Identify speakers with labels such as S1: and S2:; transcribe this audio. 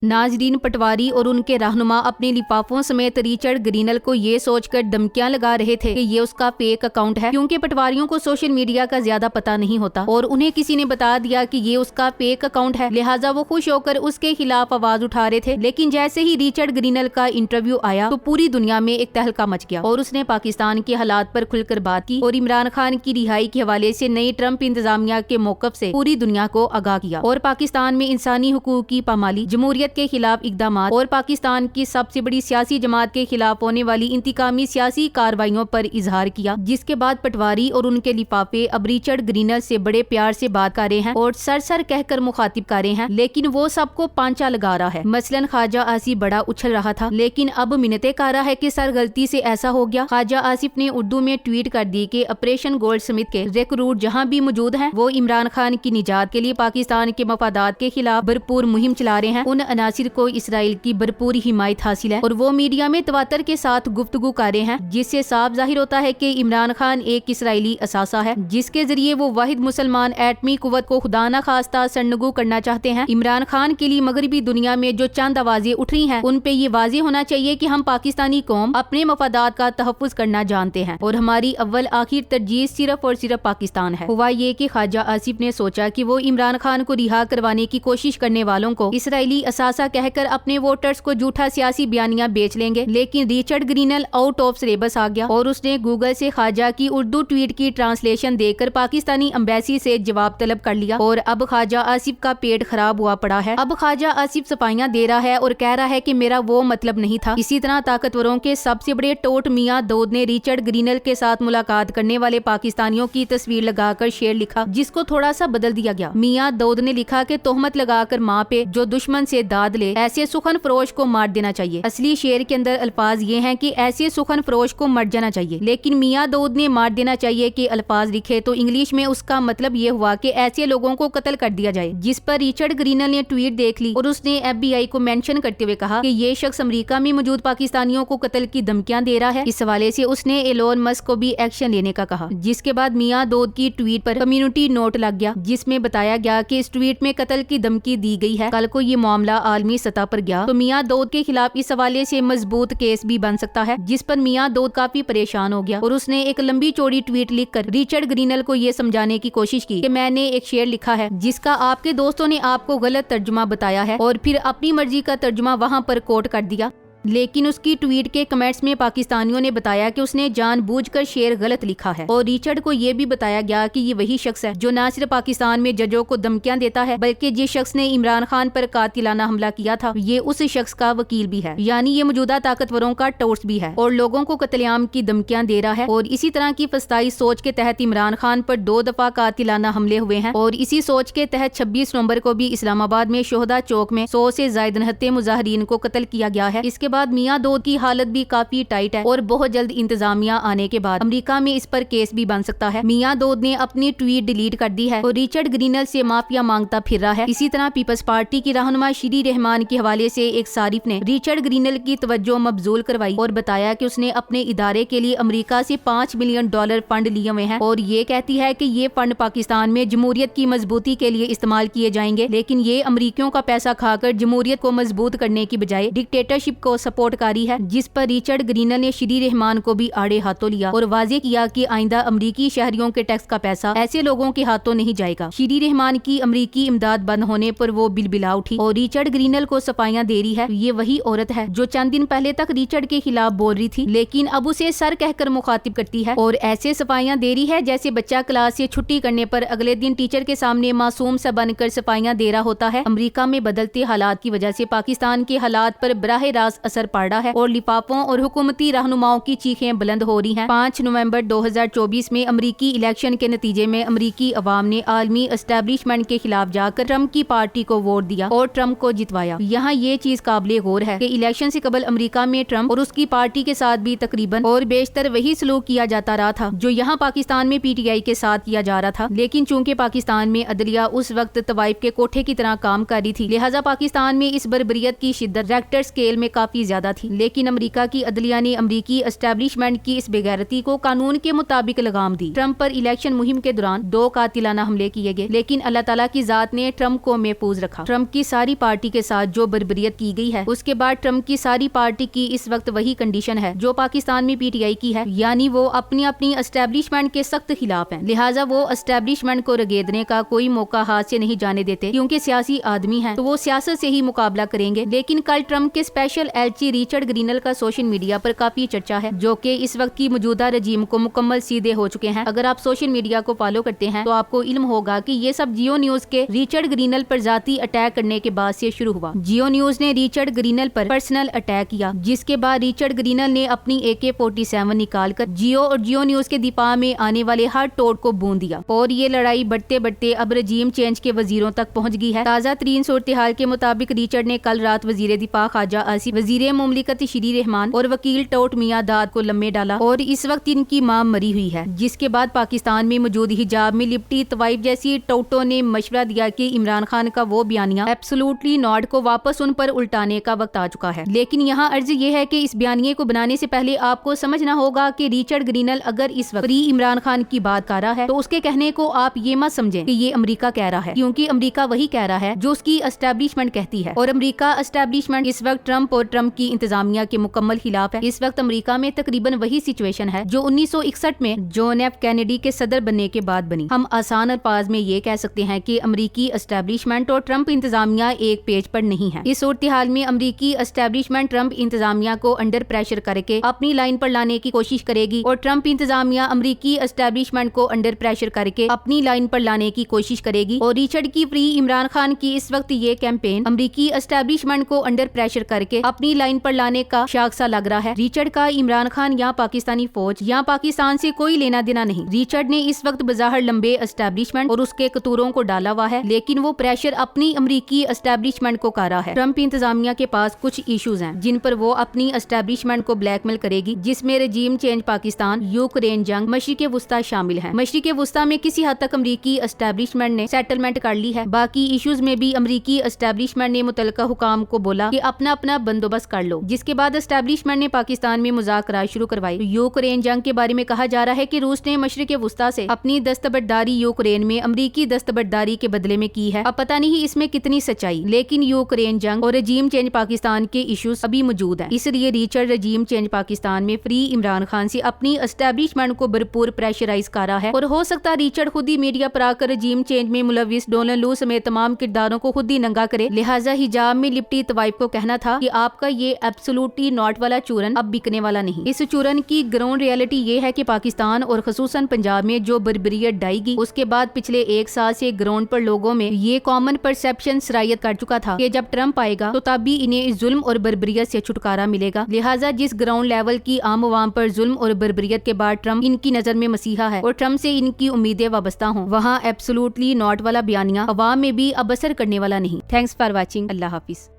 S1: नाजरीन, पटवारी और उनके रहनुमा अपने लिफाफों समेत रिचर्ड ग्रीनल को ये सोचकर धमकियां लगा रहे थे कि ये उसका फेक अकाउंट है, क्योंकि पटवारियों को सोशल मीडिया का ज्यादा पता नहीं होता और उन्हें किसी ने बता दिया कि ये उसका फेक अकाउंट है, लिहाजा वो खुश होकर उसके खिलाफ आवाज उठा रहे थे। लेकिन जैसे ही रिचर्ड ग्रीनल का इंटरव्यू आया तो पूरी दुनिया में एक तहलका मच गया और उसने पाकिस्तान के हालात पर खुलकर बात की और इमरान खान की रिहाई के हवाले से नई ट्रंप इंतजामिया के मौकफ से पूरी दुनिया को आगाह किया और पाकिस्तान में इंसानी हुकूक की पामाली, जमहूरियत के खिलाफ इकदाम और पाकिस्तान की सबसे बड़ी सियासी जमात के खिलाफ होने वाली इंतकामी सियासी कार्रवाइयों पर इजहार किया। जिसके बाद पटवारी और उनके लिफाफे अब रिचर्ड ग्रीनल से बड़े प्यार से बात कर रहे हैं और सर सर कहकर मुखातिब कर रहे हैं, लेकिन वो सबको पांचा लगा रहा है। मसलन ख्वाजा आसिफ बड़ा उछल रहा था, लेकिन अब मिन्नतें कर रहा है कि सर गलती से ऐसा हो गया। ख्वाजा आसिफ ने उर्दू में ट्वीट कर दी कि ऑपरेशन गोल्ड स्मिथ के रिक्रूट जहां भी मौजूद हैं, वो इमरान खान की निजात के लिए पाकिस्तान के मफादात के खिलाफ भरपूर मुहिम चला रहे हैं। उन अनासिर को इसराइल की भरपूर हिमायत हासिल है और वो मीडिया में तवातर के साथ गुफ्तगू कर रहे हैं, जिससे साफ जाहिर होता है कि इमरान खान एक इसराइली असासा है, जिसके जरिए वो वाहिद मुसलमान एटमी कुव्वत को खुदा न खास्ता सरनगू करना चाहते हैं। इमरान खान के लिए मगरबी दुनिया में जो चंद आवाजें उठ रही हैं, उन पे ये वाज़ेह होना चाहिए कि हम पाकिस्तानी कौम अपने मफादात का तहफ़्फ़ुज़ करना जानते हैं और हमारी अव्वल आखिर तरजीह सिर्फ और सिर्फ पाकिस्तान है। हुआ ये कि ख्वाजा आसिफ ने सोचा कि वो इमरान खान को रिहा करवाने की कोशिश करने वालों को इसराइली असासा कहकर अपने वोटर्स को झूठा सियासी बयानिया बेच लेंगे, लेकिन रिचर्ड ग्रीनल आउट ऑफ सिलेबस आ गया और उसने गूगल से ख्वाजा की उर्दू ट्वीट की ट्रांसलेशन देकर पाकिस्तानी एम्बेसी से जवाब तलब कर लिया और अब ख्वाजा आसिफ का पेट खराब हुआ पड़ा है। अब ख्वाजा आसिफ सफाइयां दे रहा है और कह रहा है कि मेरा वो मतलब नहीं था। इसी तरह ताकतवरों के सबसे बड़े टोट मियां दाऊद ने रिचर्ड ग्रीनल के साथ मुलाकात करने वाले पाकिस्तानियों की तस्वीर लगाकर शेर लिखा, जिसको थोड़ा सा बदल दिया गया। मियां दाऊद ने लिखा कि तोहमत लगाकर माँ पे जो दुश्मन से दाद ले, ऐसे सुखन फरोश को मार देना चाहिए। असली शेर के अंदर अल्फाज ये हैं कि ऐसे सुखन फरोश को मर जाना चाहिए, लेकिन मियां दाऊद ने मार देना चाहिए कि अल्फाज लिखे तो इंग्लिश में उसका मतलब ये हुआ कि ऐसे लोगों को कत्ल कर दिया जाए। जिस पर रिचर्ड ग्रीनल ने ट्वीट देख ली और उसने FBI को मेंशन करते हुए कहा कि ये शख्स अमेरिका में मौजूद पाकिस्तानियों को कत्ल की धमकियां दे रहा है। इस हवाले से उसने एलोन मस्क को भी एक्शन लेने का कहा, जिसके बाद मियां दाऊद की ट्वीट पर कम्युनिटी नोट लग गया, जिसमें बताया गया कि इस ट्वीट में कत्ल की धमकी दी गई है। कल को ये मामला आलमी सतह पर गया तो मियां दाऊद के खिलाफ इस हवाले से मजबूत केस भी बन सकता है, जिस पर मियां दाऊद काफी परेशान हो गया और उसने एक लंबी चौड़ी ट्वीट लिखकर रिचर्ड ग्रीनल को ये समझाने की कोशिश की कि मैंने एक शेर लिखा है जिसका आपके दोस्तों ने आपको गलत तर्जुमा बताया है और फिर अपनी मर्जी का तर्जुमा वहां पर कोट कर दिया। लेकिन उसकी ट्वीट के कमेंट्स में पाकिस्तानियों ने बताया कि उसने जानबूझकर शेर गलत लिखा है और रिचर्ड को ये भी बताया गया कि ये वही शख्स है जो न सिर्फ पाकिस्तान में जजों को धमकियां देता है, बल्कि जिस शख्स ने इमरान खान पर कातिलाना हमला किया था ये उस शख्स का वकील भी है, यानी ये मौजूदा ताकतवरों का टोर्स भी है और लोगों को कत्लेआम की धमकियां दे रहा है। और इसी तरह की फस्ताई सोच के तहत इमरान खान पर 2 दफा कातिलाना हमले हुए हैं और इसी सोच के तहत 26 नवंबर को भी इस्लामाबाद में शोहदा चौक में 100 से ज्यादा निहत्थे मुजाहिरीन को कत्ल किया गया है। इसके बाद मियां दाऊद की हालत भी काफी टाइट है और बहुत जल्द इंतजामिया आने के बाद अमेरिका में इस पर केस भी बन सकता है। मियां दाऊद ने अपनी ट्वीट डिलीट कर दी है और रिचर्ड ग्रीनल से माफिया मांगता फिर रहा है। इसी तरह पीपल्स पार्टी की रहनुमा श्री रहमान के हवाले से एक सारिफ ने रिचर्ड ग्रीनल की तवज्जो मबजूल करवाई और बताया कि उसने अपने इदारे के लिए अमेरिका से $5 मिलियन फंड लिए हुए हैं और ये कहती है कि ये फंड पाकिस्तान में जमहूरियत की मजबूती के लिए इस्तेमाल किए जाएंगे, लेकिन ये अमेरिकियों का पैसा खाकर जमहूरियत को मजबूत करने की बजाय डिक्टेटरशिप को सपोर्ट कारी है। जिस पर रिचर्ड ग्रीनल ने श्री रहमान को भी आड़े हाथों लिया और वाजे किया कि आइंदा अमरीकी शहरियों के टैक्स का पैसा ऐसे लोगों के हाथों नहीं जाएगा। श्री रहमान की अमरीकी इमदाद बंद होने पर वो बिलबिला उठी और रिचर्ड ग्रीनल को सफाइयां दे रही है। ये वही औरत है जो चंद दिन पहले तक रिचर्ड के खिलाफ बोल रही थी, लेकिन अब उसे सर कहकर मुखातिब करती है और ऐसे सफाइयां दे रही है जैसे बच्चा क्लास से छुट्टी करने पर अगले दिन टीचर के सामने मासूम सा बनकर सफाइयां दे रहा होता है। अमेरिका में बदलते हालात की वजह से पाकिस्तान के हालात पर बराह रास्त असर पड़ रहा है और लिफाफों और हुकूमती रहनुमाओं की चीखें बुलंद हो रही हैं। 5 नवंबर 2024 में अमरीकी इलेक्शन के नतीजे में अमरीकी अवाम ने आलमी एस्टेब्लिशमेंट के खिलाफ जाकर ट्रम्प की पार्टी को वोट दिया और ट्रम्प को जितवाया। यहाँ ये चीज काबिल गौर है कि इलेक्शन से कबल अमरीका में ट्रम्प और उसकी पार्टी के साथ भी तकरीबन और बेशतर वही सलूक किया जाता रहा था जो यहाँ पाकिस्तान में PTI के साथ किया जा रहा था। लेकिन चूंकि पाकिस्तान में अदलिया उस वक्त तवाइफ के कोठे की तरह काम कर रही थी, लिहाजा पाकिस्तान में इस बर्बरियत की शिद्दत रेक्टर स्केल में काफी کافی زیادہ تھی، لیکن امریکہ کی عدلیہ نے امریکی اسٹیبلشمنٹ کی اس بےغیرتی کو قانون کے مطابق لگام دی۔ ٹرمپ پر الیکشن مہم کے دوران 2 قاتلانہ حملے کیے گئے، لیکن اللہ تعالیٰ کی ذات نے ٹرمپ کو محفوظ رکھا۔ ٹرمپ کی ساری پارٹی کے ساتھ جو بربریت کی گئی ہے، اس کے بعد ٹرمپ کی ساری پارٹی کی اس وقت وہی کنڈیشن ہے جو پاکستان میں پی ٹی آئی کی ہے، یعنی وہ اپنی اسٹیبلشمنٹ کے سخت خلاف ہیں، لہٰذا وہ اسٹیبلشمنٹ کو رگیدنے کا کوئی موقع ہاتھ سے نہیں جانے دیتے، کیونکہ سیاسی آدمی ہیں تو وہ سیاست سے ہی مقابلہ کریں گے۔ لیکن کل ٹرمپ کے اسپیشل ایلچی ریچرڈ گرینل کا سوشل میڈیا پر کافی چرچا ہے، جو کہ اس وقت کی موجودہ رجیم کو مکمل سیدھے ہو چکے ہیں۔ اگر آپ سوشل میڈیا کو فالو کرتے ہیں تو آپ کو علم ہوگا کہ یہ سب جیو نیوز کے ریچرڈ گرینل پر ذاتی اٹیک کرنے کے بعد سے شروع ہوا۔ جیو نیوز نے ریچرڈ گرینل پر پرسنل اٹیک کیا، جس کے بعد ریچرڈ گرینل نے اپنی AK-47 نکال کر جیو اور جیو نیوز کے دفاع میں آنے والے ہر ٹوٹ کو بون دیا، اور یہ لڑائی بڑھتے بڑھتے اب رجیم چینج کے وزیروں تک پہنچ گئی ہے۔ تازہ ترین صورتحال کے مطابق ریچرڈ نے کل رات وزیر دفاع خواجہ آصف، وزیر مملکت شری رحمان اور وکیل ٹوٹ میاں داد کو لمحے ڈالا، اور اس وقت ان کی ماں مری ہوئی ہے، جس کے بعد پاکستان میں موجود حجاب میں لپٹی طوائف جیسی ٹوٹوں نے مشورہ دیا کہ عمران خان کا وہ بیانیہ ایبسولوٹلی ناٹ کو واپس ان پر الٹانے کا وقت آ چکا ہے۔ لیکن یہاں عرض یہ ہے کہ اس بیانیے کو بنانے سے پہلے آپ کو سمجھنا ہوگا کہ ریچرڈ گرینل اگر اس وقت فری عمران خان کی بات کر رہا ہے تو اس کے کہنے کو آپ یہ مت سمجھیں کہ یہ امریکہ کہہ رہا ہے، کیونکہ امریکہ وہی کہہ رہا ہے جو اس کی اسٹیبلشمنٹ کہتی ہے، اور امریکہ اسٹیبلشمنٹ اس وقت ٹرمپ اور ٹرمپ کی انتظامیہ کے مکمل خلاف ہے۔ اس وقت امریکہ میں تقریباً وہی سچویشن ہے جو 1961 میں جون ایف کینیڈی کے صدر بننے کے بعد بنی۔ ہم آسان الفاظ میں یہ کہہ سکتے ہیں کہ امریکی اسٹیبلشمنٹ اور ٹرمپ انتظامیہ ایک پیج پر نہیں ہے۔ اس صورتحال میں امریکی اسٹیبلشمنٹ ٹرمپ انتظامیہ کو انڈر پریشر کر کے اپنی لائن پر لانے کی کوشش کرے گی، اور ٹرمپ انتظامیہ امریکی اسٹیبلشمنٹ کو انڈر پریشر کر کے اپنی لائن پر لانے کی کوشش کرے گی، اور ریچرڈ کی فری عمران خان کی اس وقت یہ کیمپین امریکی اسٹیبلشمنٹ کو انڈر پریشر کر کے اپنی لائن پر لانے کا شاخسا لگ رہا ہے۔ ریچرڈ کا عمران خان یا پاکستانی فوج یا پاکستان سے کوئی لینا دینا نہیں۔ ریچرڈ نے اس وقت بظاہر لمبے اسٹیبلشمنٹ اور اس کے قطوروں کو ڈالا ہوا ہے، لیکن وہ پریشر اپنی امریکی اسٹیبلشمنٹ کو کر رہا ہے۔ ٹرمپ انتظامیہ کے پاس کچھ ایشوز ہیں جن پر وہ اپنی اسٹیبلشمنٹ کو بلیک میل کرے گی، جس میں رجیم چینج پاکستان، یوکرین جنگ، مشرق وسطی شامل ہیں۔ مشرق وسطی میں کسی حد تک امریکی اسٹیبلشمنٹ نے سیٹلمنٹ کر لی ہے، باقی ایشوز میں بھی امریکی اسٹیبلشمنٹ نے متعلقہ حکام کو بولا کہ اپنا اپنا بندوبست کر لو، جس کے بعد اسٹیبلشمنٹ نے پاکستان میں مذاکرات شروع کروائی۔ یوکرین جنگ کے بارے میں کہا جا رہا ہے کہ روس نے مشرق وسطی سے اپنی دستبرداری یوکرین میں امریکی دستبرداری کے بدلے میں کی ہے۔ اب پتہ نہیں اس میں کتنی سچائی، لیکن یوکرین جنگ اور رجیم چینج پاکستان کے ایشوز ابھی موجود ہیں، اس لیے ریچرڈ رجیم چینج پاکستان میں فری عمران خان سے اپنی اسٹیبلشمنٹ کو بھرپور پریشرائز کر رہا ہے، اور ہو سکتا ہے ریچرڈ خود ہی میڈیا پر آ کر رجیم چینج میں ملوث ڈونلڈ لو سمیت تمام کرداروں کو خود ہی ننگا کرے۔ لہٰذا حجاب میں لپٹی طوائف کو کہنا تھا کہ آپ کا یہ ایبسولوٹلی ناٹ والا چورن اب بکنے والا نہیں۔ اس چورن کی گراؤنڈ ریئلٹی یہ ہے کہ پاکستان اور خصوصاً پنجاب میں جو بربریت ڈائی گئی، اس کے بعد پچھلے 1 سال سے گراؤنڈ پر لوگوں میں یہ کامن پرسپشن سرایت کر چکا تھا کہ جب ٹرمپ آئے گا تو تب بھی انہیں ظلم اور بربریت سے چھٹکارا ملے گا۔ لہٰذا جس گراؤنڈ لیول کی عام عوام پر ظلم اور بربریت کے بعد ٹرمپ ان کی نظر میں مسیحا ہے اور ٹرمپ سے ان کی امیدیں وابستہ ہوں، وہاں ایبسولوٹلی ناٹ والا بیانیہ عوام میں بھی اب اثر کرنے والا نہیں۔ Thanks for watching. اللہ حافظ۔